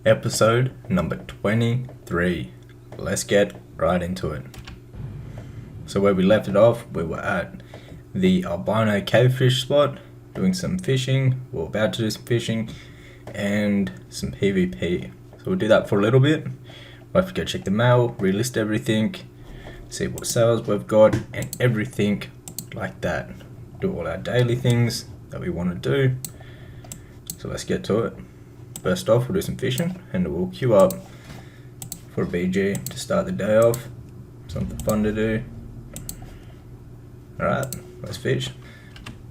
Episode number 23. Let's get right into it. So where we left it off, we were at the albino cavefish spot, doing some fishing. We're about to do some fishing and some PVP. So we'll do that for a little bit. We'll have to go check the mail, relist everything, see what sales we've got and everything like that. Do all our daily things that we want to do. So let's get to it. First off, we'll do some fishing and we'll queue up for a BG to start the day off. Something fun to do. Alright, let's fish.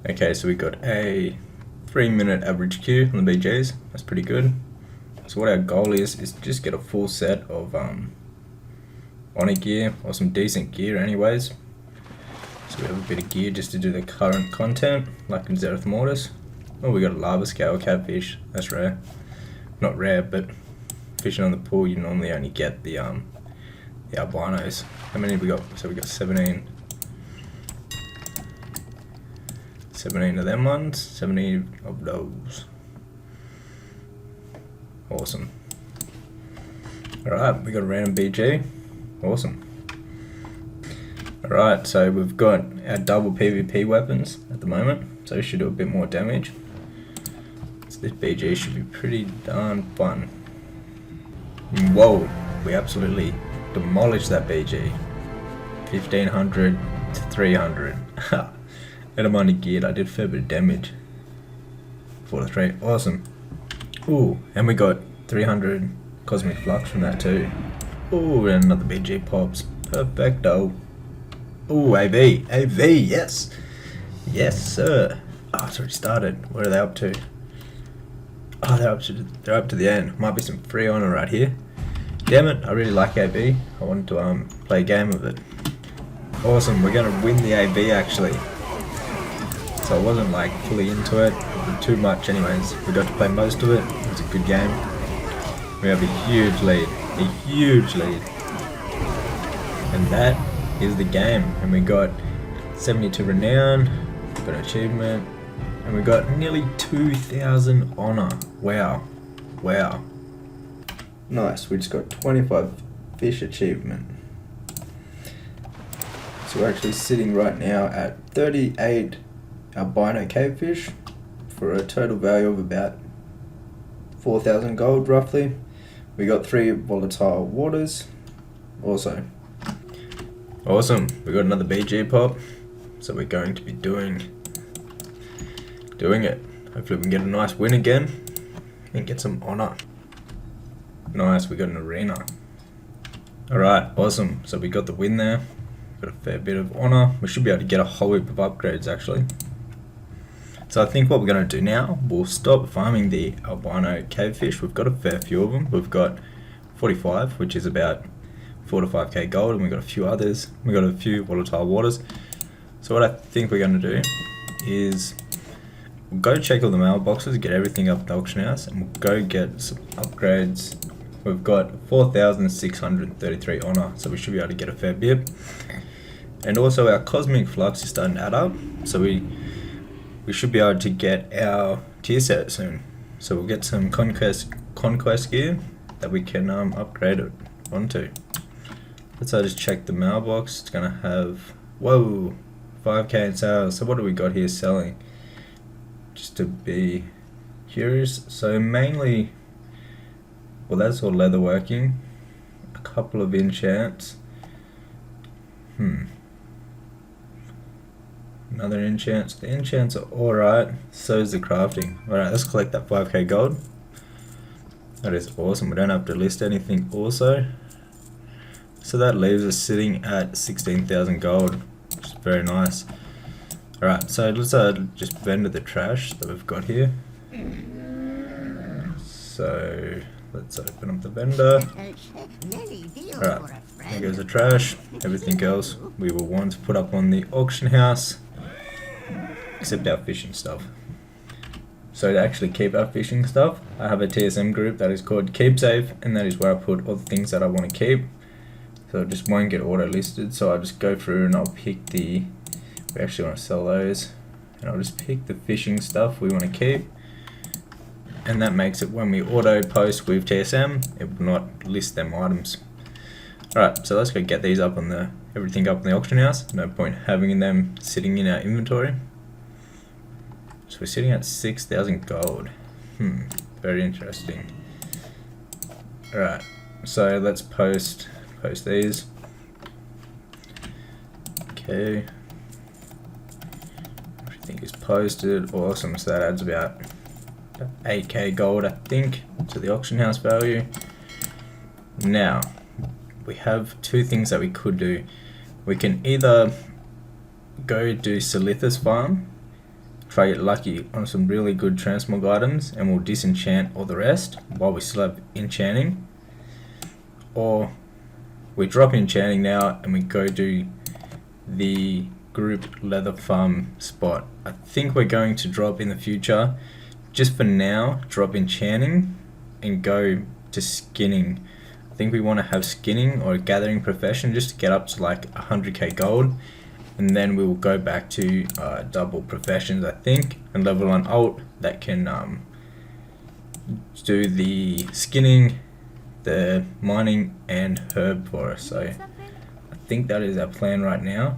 Okay, so we got a 3-minute average queue on the BGs. That's pretty good. So what our goal is just get a full set of honor gear or some decent gear anyways. So we have a bit of gear just to do the current content, like in Xerath Mortis. Oh, we got a lava scale catfish. That's rare. Not rare, but fishing on the pool, you normally only get the albinos. How many have we got? So we got 17. 17 of them ones. 17 of those. Awesome. Alright, we got a random BG. Awesome. Alright, so we've got our double PVP weapons at the moment, so we should do a bit more damage. So this BG should be pretty darn fun. Whoa, we absolutely demolished that BG. 1500 to 300. And I'm only geared, I did a fair bit of damage. 4 to 3, awesome. Ooh, and we got 300 cosmic flux from that too. Ooh, and another BG pops. Perfecto. Ooh, AV, yes! Yes, sir. Oh, it's already started. What are they up to? Oh, they're up to the end. Might be some free honor right here. Damn it, I really like AV. I wanted to play a game of it. Awesome, we're gonna win the AV actually. So I wasn't like fully into it too much anyways. We got to play most of it. It was a good game. We have a huge lead. A huge lead. And that is the game. And we got 72 renown, got an achievement, and we got nearly 2,000 honor. Wow. Wow. Nice, we just got 25 fish achievement. So we're actually sitting right now at 38 albino cavefish for a total value of about 4,000 gold roughly. We got 3 volatile waters also. Awesome, we got another BG pop, so we're going to be doing it. Hopefully we can get a nice win again and get some honor. Nice, we got an arena. Alright, awesome, so we got the win there. Got a fair bit of honor. We should be able to get a whole heap of upgrades actually. So I think what we're going to do now, we'll stop farming the albino cavefish. We've got a fair few of them. We've got 45, which is about 4 to 5k gold, and we've got a few others. We've got a few volatile waters. So what I think we're going to do is we'll go check all the mailboxes, get everything up at the auction house, and we'll go get some upgrades. We've got 4,633 honor, so we should be able to get a fair bit. And also our cosmic flux is starting to add up, so we should be able to get our tier set soon. So we'll get some conquest gear that we can upgrade it onto. Let's just check the mailbox. It's gonna have, whoa, 5k in sales. So what do we got here selling? Just to be curious. So mainly, well, that's all leatherworking. A couple of enchants. Another enchant. The enchants are alright, so is the crafting. Alright, let's collect that 5k gold. That is awesome. We don't have to list anything also. So that leaves us sitting at 16,000 gold, which is very nice. Alright, so let's just vendor the trash that we've got here. So let's open up the vendor. Alright, there goes the trash. Everything else we will want to put up on the auction house, except our fishing stuff. So to actually keep our fishing stuff, I have a TSM group that is called Keep Safe, and that is where I put all the things that I want to keep. So it just won't get auto listed, so I'll just go through and I'll pick we actually want to sell those, and I'll just pick the fishing stuff we want to keep, and that makes it when we auto post with TSM, it will not list them items. Alright, so let's go get these up on everything up in the auction house. No point having them sitting in our inventory. So we're sitting at 6,000 gold. Very interesting. Alright, so let's post these. Okay. Everything is posted. Awesome, so that adds about 8k gold, I think, to the auction house value. Now, we have two things that we could do. We can either go do Silithus farm, try get lucky on some really good transmog items, and we'll disenchant all the rest while we still have enchanting. Or we drop enchanting now and we go do the group leather farm spot. I think we're going to drop in the future. Just for now, drop enchanting and go to skinning. I think we want to have skinning or a gathering profession just to get up to like 100k gold, and then we will go back to double professions, I think, and level on alt that can do the skinning, the mining, and herb for us. So I think that is our plan right now.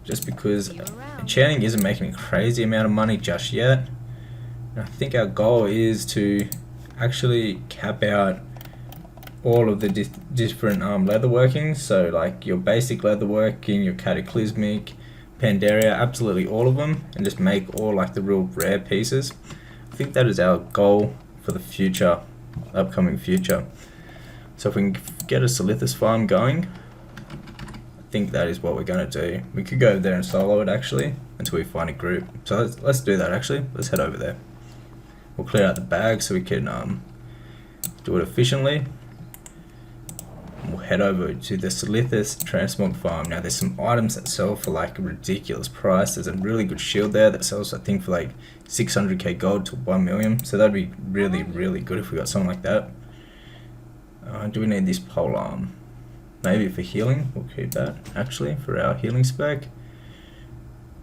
Just because enchanting isn't making a crazy amount of money just yet. And I think our goal is to actually cap out all of the different leather workings. So like your basic leather working, your cataclysmic, Pandaria, absolutely all of them, and just make all like the real rare pieces. I think that is our goal for the future, upcoming future. So if we can get a Silithus farm going, I think that is what we're going to do. We could go over there and solo it actually until we find a group. So let's do that actually. Let's head over there. We'll clear out the bag so we can do it efficiently. We'll head over to the Silithus transmog farm. Now there's some items that sell for like a ridiculous price. There's a really good shield there that sells I think for like 600k gold to 1 million. So that'd be really, really good if we got something like that. Do we need this pole arm? Maybe for healing, we'll keep that actually for our healing spec.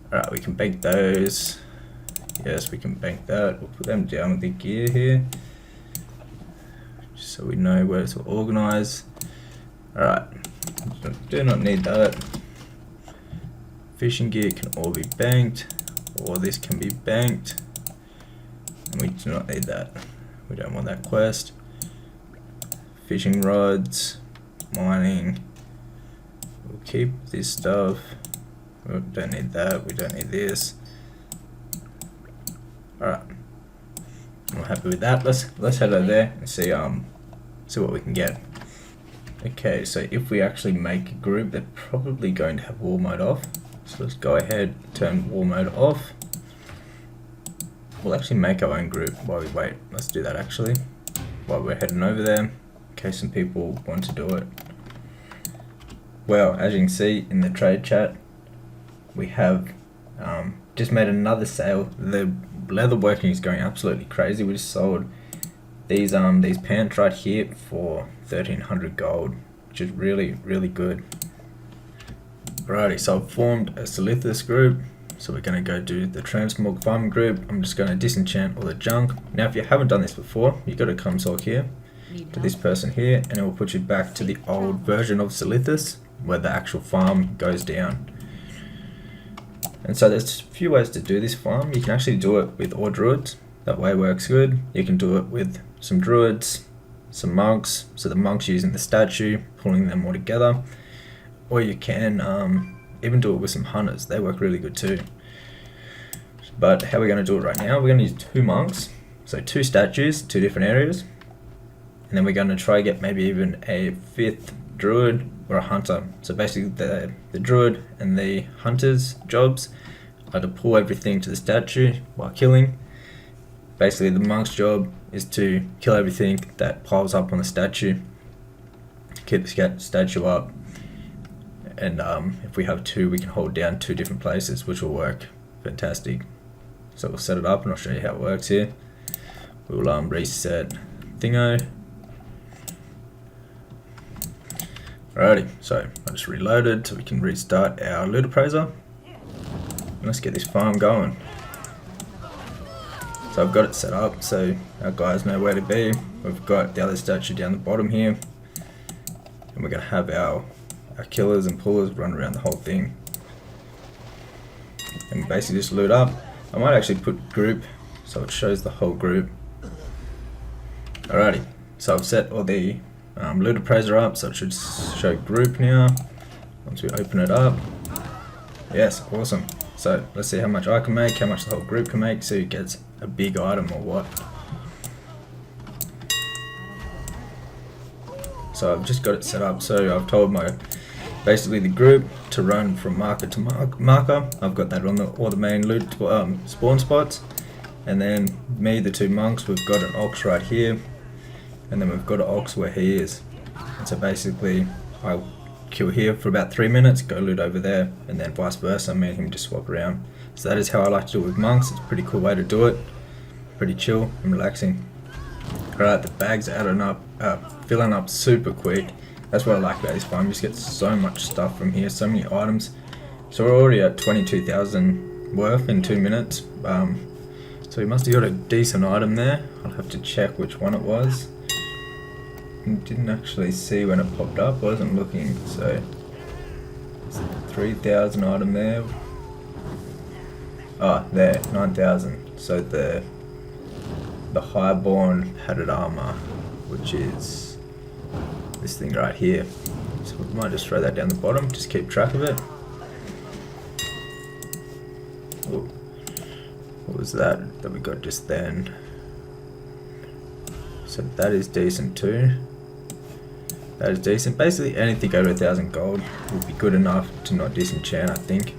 Alright, we can bank those. Yes, we can bank that. We'll put them down with the gear here, just so we know where to organize. Alright, do not need that. Fishing gear can all be banked, or this can be banked. And we do not need that. We don't want that quest. Fishing rods. Mining, we'll keep this stuff. We don't need that, we don't need this. Alright, I'm happy with that. Let's head over there and see what we can get. Okay, so if we actually make a group, they're probably going to have war mode off. So let's go ahead, turn war mode off. We'll actually make our own group while we wait. Let's do that actually, while we're heading over there, in case some people want to do it. Well, as you can see in the trade chat, we have just made another sale. The leather working is going absolutely crazy. We just sold these pants right here for 1300 gold, which is really, really good. Alrighty, so I've formed a Silithus group. So we're going to go do the transmog farm group. I'm just going to disenchant all the junk. Now if you haven't done this before, you've got to come talk here to this person here, and it will put you back to the old version of Silithus where the actual farm goes down. And so there's a few ways to do this farm. You can actually do it with all druids. That way works good. You can do it with some druids, some monks, so the monks using the statue, pulling them all together. Or you can even do it with some hunters. They work really good too. But how we're going to do it right now, we're going to use 2 monks, so 2 statues, 2 different areas. And then we're going to try get maybe even a 5th druid or a hunter. So basically the druid and the hunter's jobs are to pull everything to the statue while killing. Basically the monk's job is to kill everything that piles up on the statue, keep the statue up. And if we have 2, we can hold down 2 different places, which will work fantastic. So we'll set it up and I'll show you how it works here. We'll reset thingo. Alrighty, so I just reloaded so we can restart our loot appraiser. Let's get this farm going. So I've got it set up so our guys know where to be. We've got the other statue down the bottom here, and we're going to have our killers and pullers run around the whole thing. And basically just loot up. I might actually put group so it shows the whole group. Alrighty, so I've set all the loot appraiser up, so it should show group now. Once we open it up. Yes, awesome. So let's see how much I can make, how much the whole group can make, see who gets a big item or what. So I've just got it set up, so I've told basically the group to run from marker to marker. I've got that on all the main loot spawn spots. And then me, the two monks, we've got an ox right here. And then we've got an ox where he is. And so basically I'll kill here for about 3 minutes, go loot over there, and then vice versa, me and him just swap around. So that is how I like to do it with monks. It's a pretty cool way to do it. Pretty chill and relaxing. Alright, the bags are adding up, filling up super quick. That's what I like about this farm. You just get so much stuff from here, so many items. So we're already at 22,000 worth in 2 minutes. So we must have got a decent item there. I'll have to check which one it was. Didn't actually see when it popped up, wasn't looking, so 3,000 item there. Ah, there, 9,000. So the highborn padded armor, which is this thing right here. So we might just throw that down the bottom, just keep track of it. Ooh. What was that we got just then? So that is decent too. That is decent. Basically anything over 1,000 gold will be good enough to not disenchant, I think.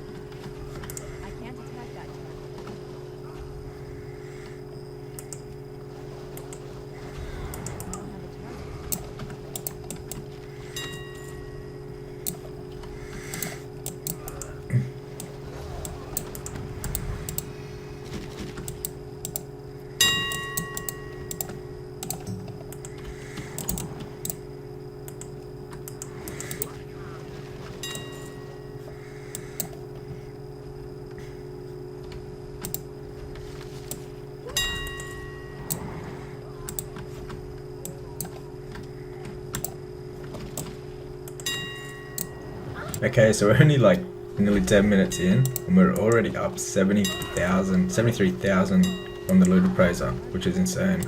Okay, so we're only like nearly 10 minutes in, and we're already up 70,000, 73,000 on the loot appraiser, which is insane.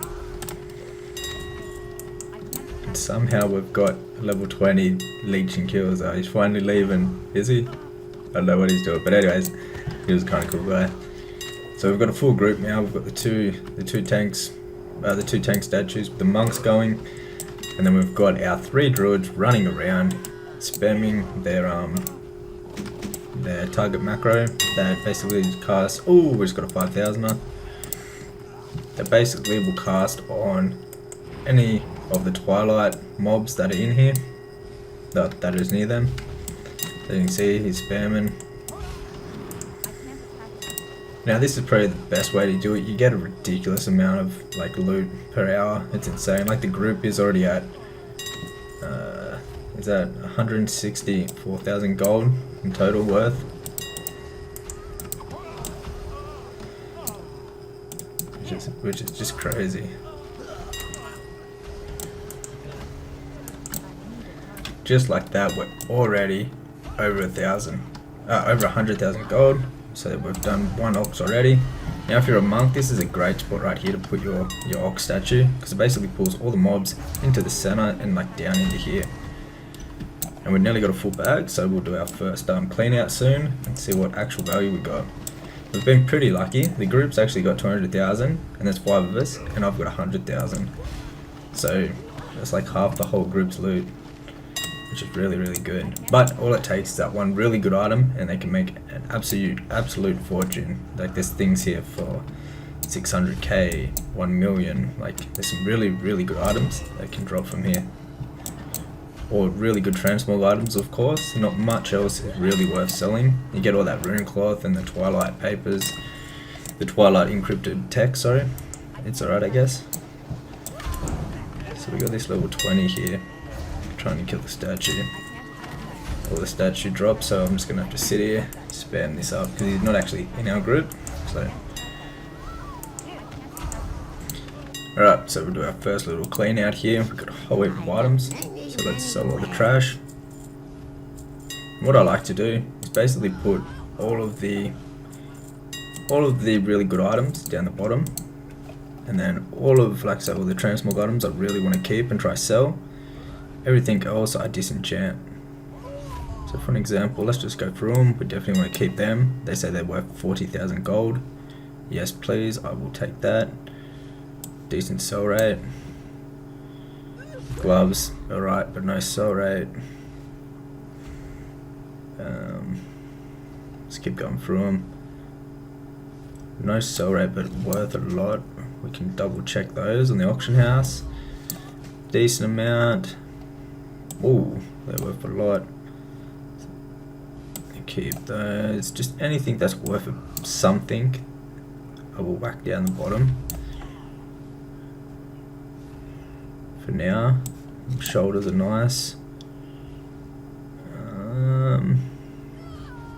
And somehow we've got level 20 leeching kills. He's finally leaving, is he? I don't know what he's doing, but anyways, he was a kind of cool guy. So we've got a full group now. We've got the two tanks, the two tank statues, with the monks going, and then we've got our 3 druids running around, spamming their target macro that basically casts. Oh, we just got a 5,000er. That basically will cast on any of the twilight mobs that are in here, that is near them. So you can see he's spamming. Now this is probably the best way to do it. You get a ridiculous amount of like loot per hour. It's insane. Like the group is already at is that 164,000 gold in total worth? Which is just crazy. Just like that, we're already over 100,000 gold. So we've done 1 ox already. Now if you're a monk, this is a great spot right here to put your ox statue, because it basically pulls all the mobs into the center and like down into here. And we've nearly got a full bag, so we'll do our first clean out soon and see what actual value we got. We've been pretty lucky. The group's actually got 200,000, and there's 5 of us, and I've got 100,000. So it's like half the whole group's loot, which is really, really good. But all it takes is that one really good item, and they can make an absolute fortune. Like there's things here for 600k, 1 million. Like there's some really, really good items that can drop from here. Or really good transmog items, of course. Not much else is really worth selling. You get all that rune cloth and the twilight papers, the twilight encrypted text, sorry. It's alright, I guess. So we got this level 20 here, trying to kill the statue. All the statue drops, so I'm just gonna have to sit here, spam this up, because he's not actually in our group, so. Alright, so we'll do our first little clean out here. We've got a whole heap of items, so let's sell all the trash. What I like to do is basically put all of the really good items down the bottom, and then all of, like so, all the transmog items I really want to keep and try sell. Everything else I disenchant. So for an example, let's just go through them. We definitely want to keep them. They say they're worth 40,000 gold. Yes please, I will take that. Decent sell rate. Gloves, alright, but no sell rate. Let's keep going through them. No sell rate, but worth a lot. We can double check those on the auction house. Decent amount. Ooh, they're worth a lot. Keep those. Just anything that's worth something, I will whack down the bottom. For now, shoulders are nice.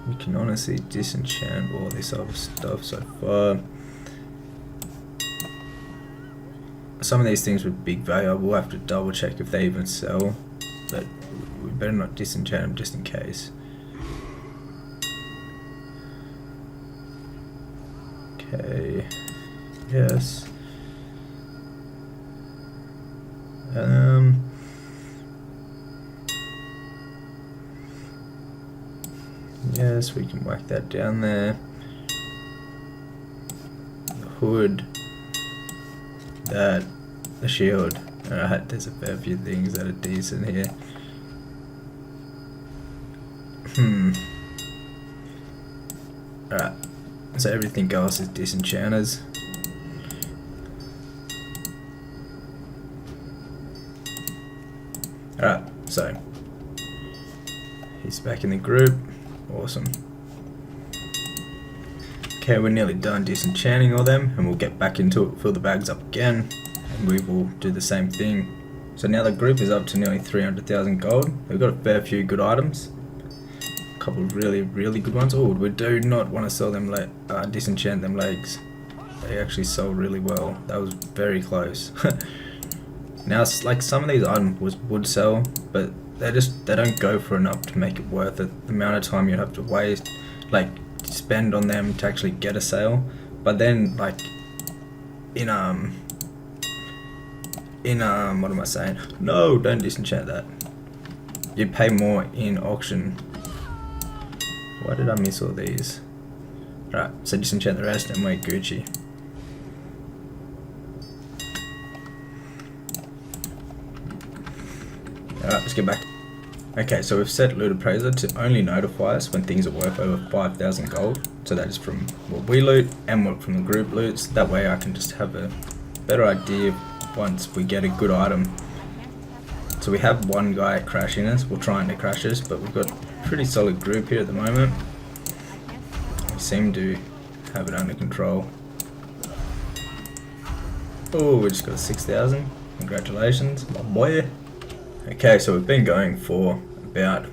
We can honestly disenchant all this other stuff so far. Some of these things with big value, I will have to double check if they even sell, but we better not disenchant them just in case. Okay, yes. Yes, we can whack that down there. The hood, that, the shield. Alright, there's a fair few things that are decent here. Alright, so everything else is disenchanters. Alright, so he's back in the group. Awesome. Okay, we're nearly done disenchanting all them, and we'll get back into it, fill the bags up again, and we will do the same thing. So now the group is up to nearly 300,000 gold. We've got a fair few good items. A couple of really good ones. Oh, we do not want to sell them, disenchant them legs. They actually sell really well. That was very close. Now, it's like some of these items would sell, but they don't go for enough to make it worth it. The amount of time you'd have to waste, like spend on them to actually get a sale. But then, like in what am I saying? No, don't disenchant that. You pay more in auction. Why did I miss all these? Alright, so disenchant the rest and we're Gucci. Alright, let's get back. Okay, so we've set loot appraiser to only notify us when things are worth over 5,000 gold. So that is from what we loot and what from the group loots. That way I can just have a better idea once we get a good item. So we have one guy crashing us, we're trying to crash us, but we've got a pretty solid group here at the moment. We seem to have it under control. Oh, we just got 6,000. Congratulations, my boy. Okay, so we've been going for about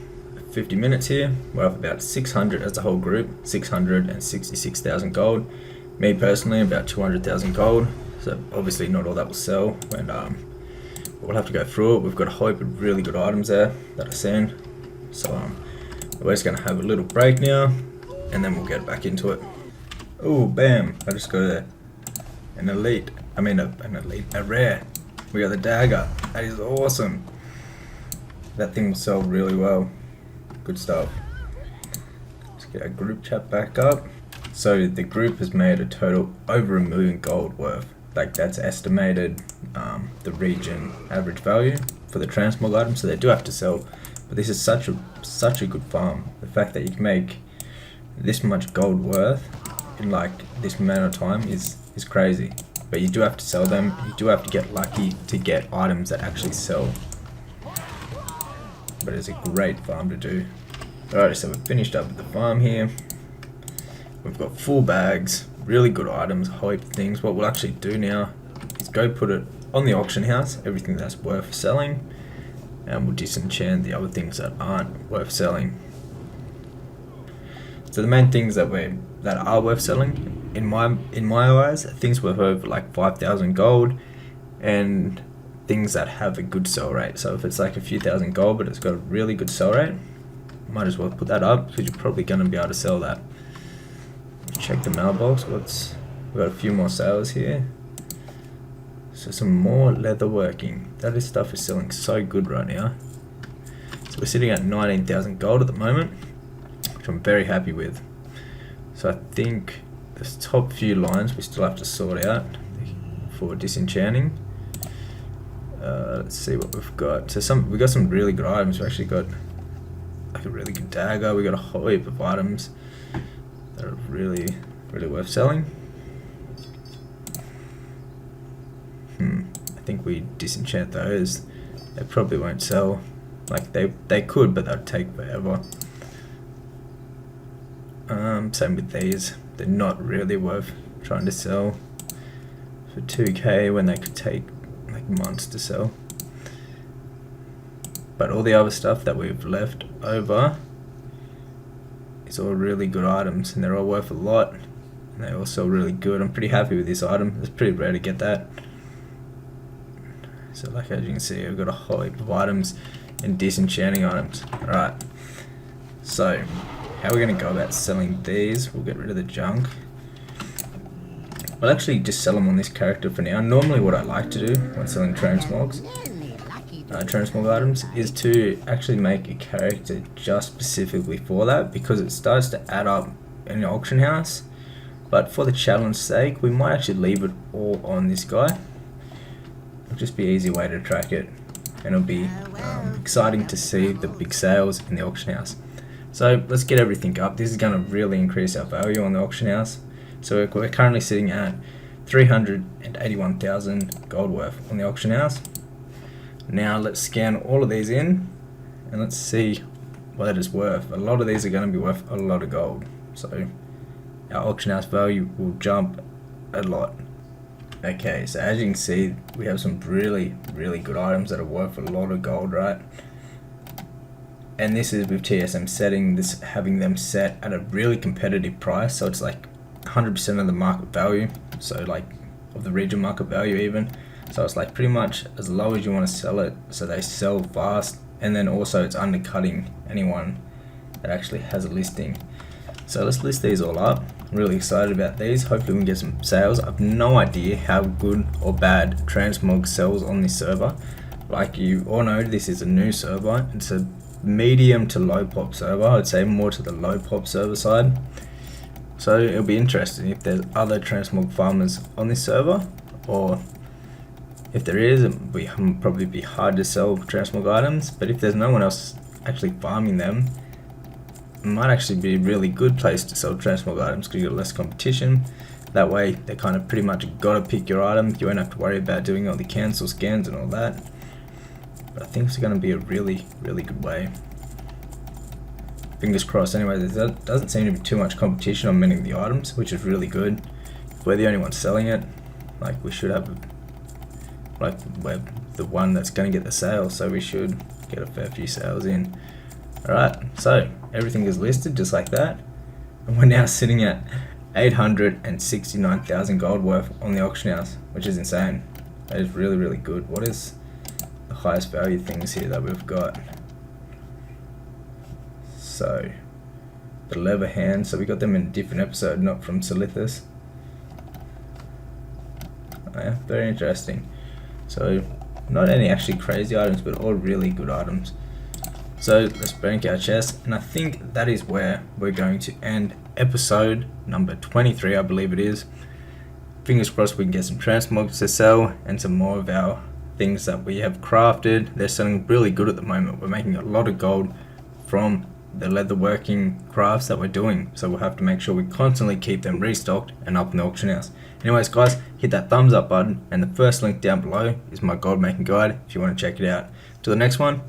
50 minutes here. We're up about 600 as a whole group, 666,000 gold. Me personally, about 200,000 gold. So obviously not all that will sell, and we'll have to go through it. We've got a whole heap of really good items there that I've seen. So we're just gonna have a little break now, and then we'll get back into it. Oh, bam! I just got an elite. I mean a rare. We got the dagger. That is awesome. That thing will sell really well. Good stuff. Let's get our group chat back up. So the group has made a total over 1 million gold worth. Like that's estimated the region average value for the transmog items. So they do have to sell. But this is such a good farm. The fact that you can make this much gold worth in like this amount of time is crazy. But you do have to sell them. You do have to get lucky to get items that actually sell. But it's a great farm to do. Alright, so we've finished up with the farm here. We've got full bags, really good items, whole heap of things. What we'll actually do now is go put it on the auction house, everything that's worth selling, and we'll disenchant the other things that aren't worth selling. So the main things that are worth selling, in my eyes, things worth over like 5,000 gold and things that have a good sell rate. So if it's like a few thousand gold but it's got a really good sell rate, might as well put that up because you're probably going to be able to sell that. Check the mailbox. We've got a few more sales here. So some more leather working. That stuff is selling so good right now. So we're sitting at 19,000 gold at the moment, which I'm very happy with. So I think the top few lines we still have to sort out for disenchanting. Let's see what we've got. So we got some really good items. We actually got like a really good dagger. We got a whole heap of items that are really worth selling. I think we disenchant those. They probably won't sell. Like they could, but that'd take forever. Same with these. They're not really worth trying to sell for 2k when they could take like months to sell. But all the other stuff that we've left over is all really good items, and they're all worth a lot, and they all sell really good. I'm pretty happy with this item. It's pretty rare to get that. So like as you can see, I've got a whole heap of items and disenchanting items. Alright, so how we're going to go about selling these, we'll get rid of the junk. I'll actually just sell them on this character for now. Normally what I like to do when selling transmog items is to actually make a character just specifically for that, because it starts to add up in the auction house. But for the challenge sake, we might actually leave it all on this guy. It'll just be an easy way to track it, and it'll be exciting to see the big sales in the auction house. So let's get everything up. This is going to really increase our value on the auction house. So we're currently sitting at 381,000 gold worth on the auction house. Now let's scan all of these in and let's see what it is worth. A lot of these are going to be worth a lot of gold, so our auction house value will jump a lot. Okay, so as you can see, we have some really good items that are worth a lot of gold, right? And this is with TSM setting, this having them set at a really competitive price, so it's like 100% of the market value, so like of the region market value even. So it's like pretty much as low as you want to sell it, so they sell fast, and then also it's undercutting anyone that actually has a listing. So let's list these all up. I'm really excited about these. Hopefully we can get some sales. I've no idea how good or bad transmog sells on this server. Like you all know, this is a new server. It's a medium to low pop server. I'd say more to the low pop server side. So it'll be interesting if there's other transmog farmers on this server, or if there is, it will probably be hard to sell transmog items. But if there's no one else actually farming them, it might actually be a really good place to sell transmog items because you got less competition. That way they kind of pretty much gotta pick your item. You won't have to worry about doing all the cancel scans and all that. But I think it's going to be a really good way. Fingers crossed. Anyway, there doesn't seem to be too much competition on many of the items, which is really good. If we're the only ones selling it, like we should have, like we're the one that's going to get the sale, so we should get a fair few sales in. Alright, so everything is listed just like that, and we're now sitting at 869,000 gold worth on the auction house, which is insane. That is really good. What is the highest value things here that we've got? So the leather hands, so we got them in a different episode, not from Silithus. Oh yeah, very interesting. So not any actually crazy items, but all really good items. So let's bank our chest, and I think that is where we're going to end episode number 23, I believe it is. Fingers crossed we can get some transmogs to sell and some more of our things that we have crafted. They're selling really good at the moment. We're making a lot of gold from the leather working crafts that we're doing, so we'll have to make sure we constantly keep them restocked and up in the auction house. Anyways guys, hit that thumbs up button, and the first link down below is my gold making guide if you want to check it out. Till the next one,